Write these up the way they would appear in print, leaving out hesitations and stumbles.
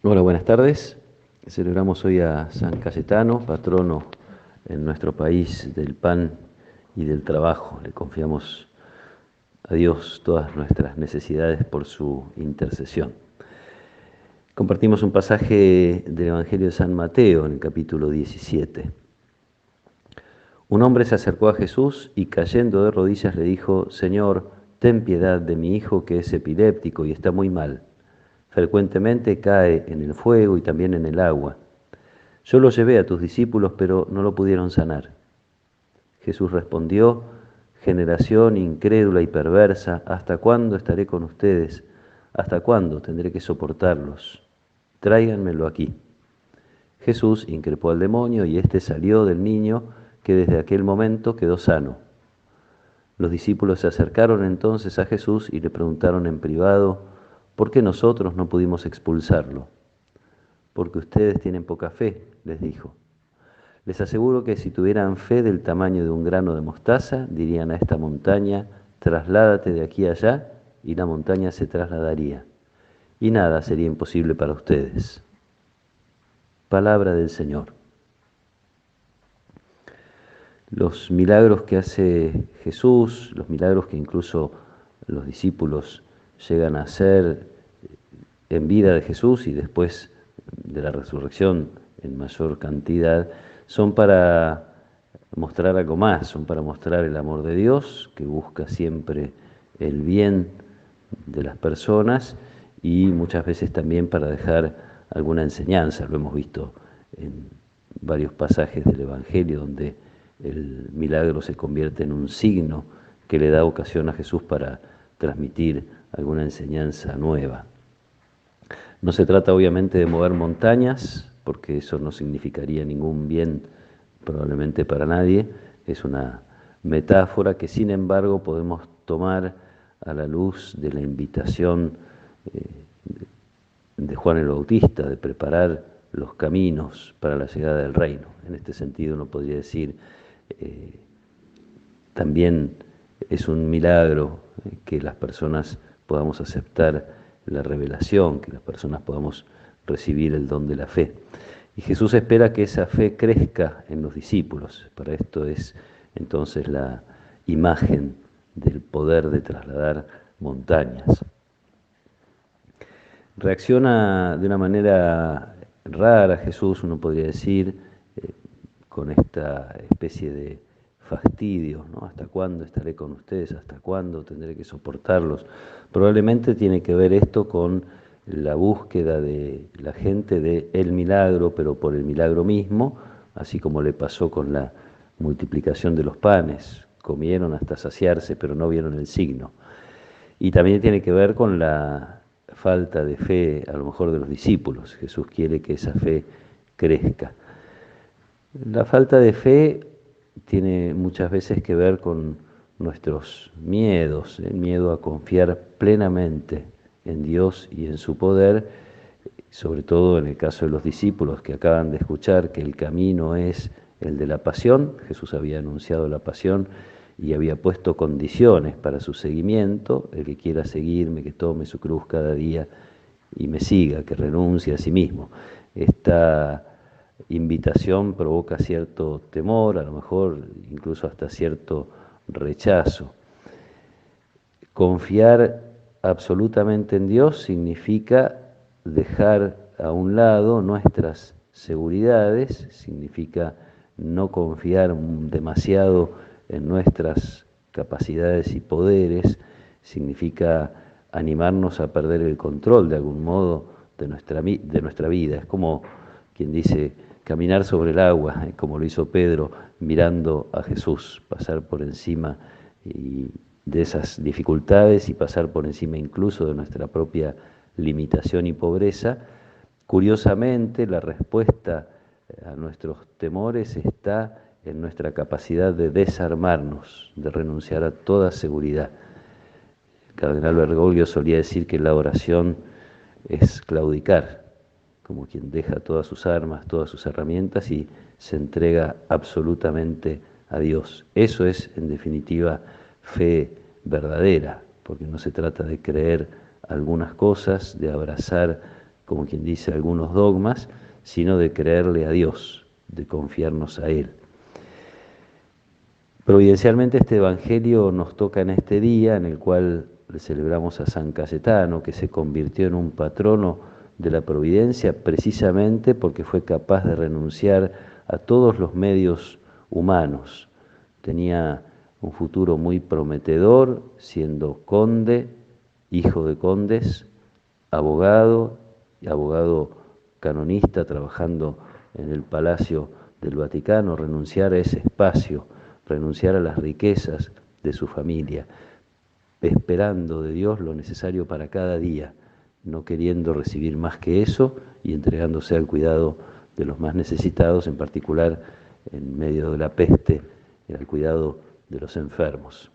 Hola, buenas tardes. Celebramos hoy a San Cayetano, patrono en nuestro país del pan y del trabajo. Le confiamos a Dios todas nuestras necesidades por su intercesión. Compartimos un pasaje del Evangelio de San Mateo en el capítulo 17. Un hombre se acercó a Jesús y cayendo de rodillas le dijo: Señor, ten piedad de mi hijo que es epiléptico y está muy mal. Frecuentemente cae en el fuego y también en el agua. Yo lo llevé a tus discípulos, pero no lo pudieron sanar. Jesús respondió: Generación incrédula y perversa, ¿hasta cuándo estaré con ustedes? ¿Hasta cuándo tendré que soportarlos? Tráiganmelo aquí. Jesús increpó al demonio y éste salió del niño, que desde aquel momento quedó sano. Los discípulos se acercaron entonces a Jesús y le preguntaron en privado: ¿por qué nosotros no pudimos expulsarlo? Porque ustedes tienen poca fe, les dijo. Les aseguro que si tuvieran fe del tamaño de un grano de mostaza, dirían a esta montaña: trasládate de aquí a allá, y la montaña se trasladaría. Y nada sería imposible para ustedes. Palabra del Señor. Los milagros que hace Jesús, los milagros que incluso los discípulos llegan a hacer en vida de Jesús y después de la resurrección en mayor cantidad, son para mostrar algo más, son para mostrar el amor de Dios, que busca siempre el bien de las personas, y muchas veces también para dejar alguna enseñanza. Lo hemos visto en varios pasajes del Evangelio donde el milagro se convierte en un signo que le da ocasión a Jesús para transmitir alguna enseñanza nueva. No se trata obviamente de mover montañas, porque eso no significaría ningún bien probablemente para nadie. Es una metáfora que sin embargo podemos tomar a la luz de la invitación de Juan el Bautista de preparar los caminos para la llegada del reino. En este sentido uno podría decir, también es un milagro que las personas podamos aceptar la revelación, que las personas podamos recibir el don de la fe. Y Jesús espera que esa fe crezca en los discípulos. Para esto es entonces la imagen del poder de trasladar montañas. Reacciona de una manera rara Jesús, uno podría decir, con esta especie de fastidio, ¿no? ¿Hasta cuándo estaré con ustedes? ¿Hasta cuándo tendré que soportarlos? Probablemente tiene que ver esto con la búsqueda de la gente de el milagro, pero por el milagro mismo, así como le pasó con la multiplicación de los panes. Comieron hasta saciarse, pero no vieron el signo. Y también tiene que ver con la falta de fe, a lo mejor, de los discípulos. Jesús quiere que esa fe crezca. La falta de fe tiene muchas veces que ver con nuestros miedos, el miedo a confiar plenamente en Dios y en su poder, sobre todo en el caso de los discípulos que acaban de escuchar que el camino es el de la pasión. Jesús había anunciado la pasión y había puesto condiciones para su seguimiento: el que quiera seguirme, que tome su cruz cada día y me siga, que renuncie a sí mismo. Esta invitación provoca cierto temor, a lo mejor incluso hasta cierto rechazo. Confiar absolutamente en Dios significa dejar a un lado nuestras seguridades, significa no confiar demasiado en nuestras capacidades y poderes, significa animarnos a perder el control de algún modo de nuestra vida. Es como quien dice caminar sobre el agua, como lo hizo Pedro mirando a Jesús, pasar por encima de esas dificultades y pasar por encima incluso de nuestra propia limitación y pobreza. Curiosamente, la respuesta a nuestros temores está en nuestra capacidad de desarmarnos, de renunciar a toda seguridad. El cardenal Bergoglio solía decir que la oración es claudicar, como quien deja todas sus armas, todas sus herramientas y se entrega absolutamente a Dios. Eso es, en definitiva, fe verdadera, porque no se trata de creer algunas cosas, de abrazar como quien dice, algunos dogmas, sino de creerle a Dios, de confiarnos a Él. Providencialmente este Evangelio nos toca en este día en el cual le celebramos a San Cayetano, que se convirtió en un patrono de la providencia precisamente porque fue capaz de renunciar a todos los medios humanos. Tenía un futuro muy prometedor, siendo conde, hijo de condes, abogado canonista, trabajando en el Palacio del Vaticano, renunciar a ese espacio, renunciar a las riquezas de su familia, esperando de Dios lo necesario para cada día, no queriendo recibir más que eso y entregándose al cuidado de los más necesitados, en particular en medio de la peste, al cuidado de los enfermos.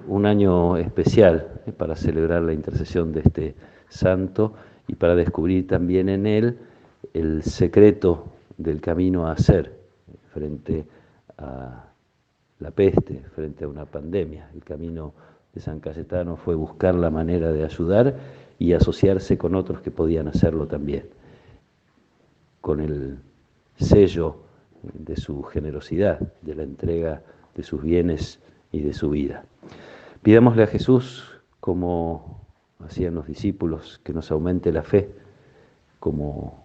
Un año especial para celebrar la intercesión de este santo y para descubrir también en él el secreto del camino a hacer frente a la peste, frente a una pandemia. El camino de San Cayetano fue buscar la manera de ayudar y asociarse con otros que podían hacerlo también, con el sello de su generosidad, de la entrega de sus bienes y de su vida. Pidámosle a Jesús, como hacían los discípulos, que nos aumente la fe, como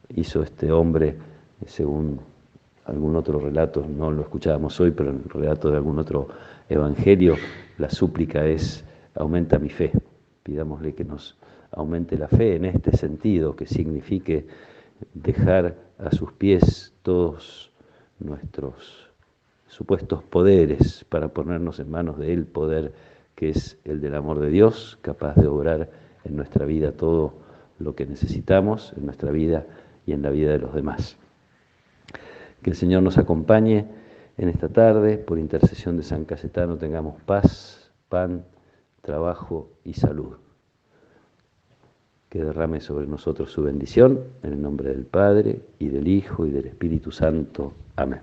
hizo este hombre, según algún otro relato, no lo escuchábamos hoy, pero en el relato de algún otro evangelio, la súplica es: aumenta mi fe. Pidámosle que nos aumente la fe en este sentido, que signifique dejar a sus pies todos nuestros supuestos poderes para ponernos en manos de Él, poder que es el del amor de Dios, capaz de obrar en nuestra vida todo lo que necesitamos, en nuestra vida y en la vida de los demás. Que el Señor nos acompañe en esta tarde, por intercesión de San Cayetano tengamos paz, pan, trabajo y salud. Que derrame sobre nosotros su bendición, en el nombre del Padre, y del Hijo, y del Espíritu Santo. Amén.